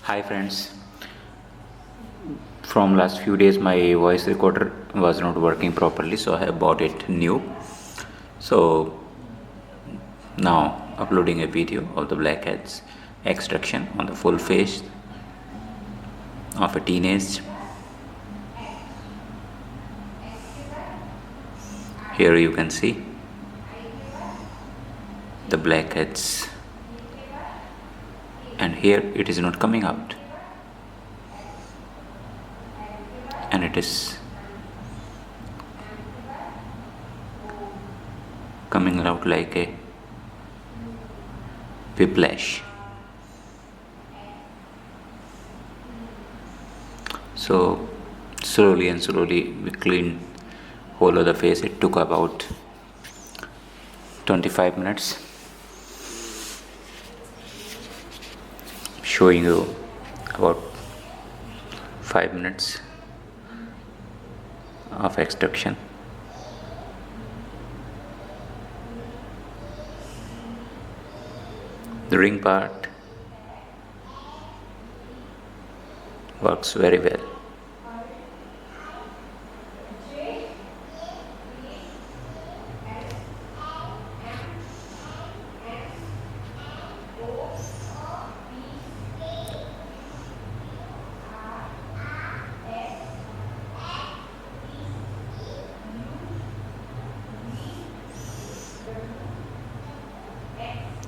Hi friends, from last few days my voice recorder was not working properly, so I have bought it new. So now uploading a video of the blackheads extraction on the full face of a teenage. Here you can see the blackheads, and here it is not coming out, and it is coming out like a whiplash. So slowly and slowly we clean whole of the face. It took about 25 minutes, showing you about 5 minutes of extraction. The ring part works very well.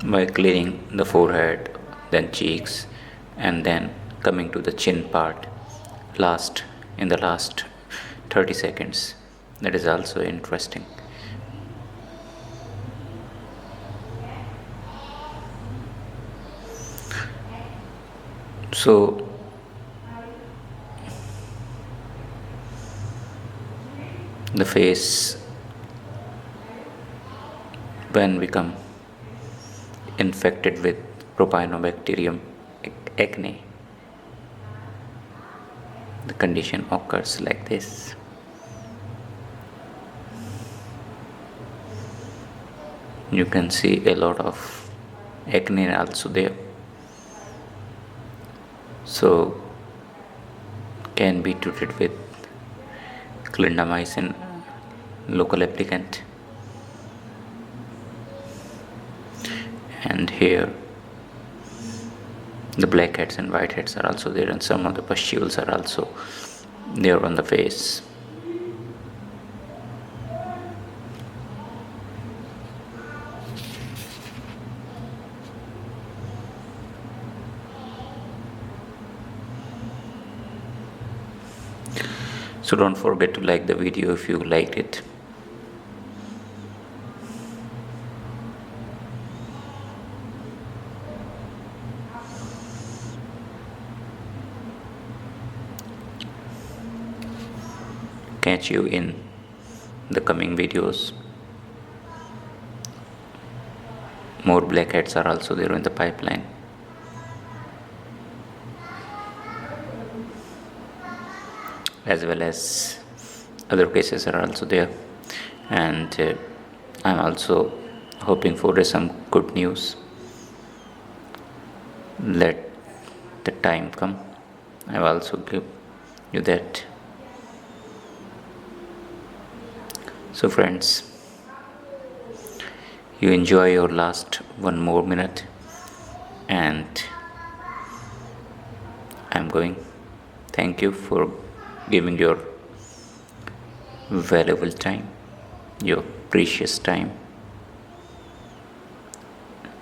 By cleaning the forehead, then cheeks, and then coming to the chin part in the last 30 seconds. That is also interesting. So the face, when become infected with Propionibacterium acne, the condition occurs like this. You can see a lot of acne also there, so can be treated with clindamycin local applicant. And here the blackheads and whiteheads are also there, and some of the pustules are also there on the face. So don't forget to like the video if you liked it. Catch you in the coming videos. More blackheads are also there in the pipeline. As well as other cases are also there, and I'm also hoping for some good news. Let the time come, I will also give you that. So friends, you enjoy your last one more minute, and I'm going. Thank you for giving your valuable time, your precious time.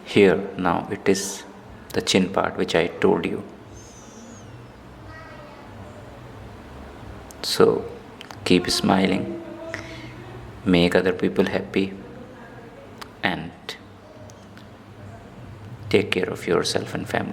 Here now it is the chin part which I told you. So keep smiling, make other people happy, and take care of yourself and family.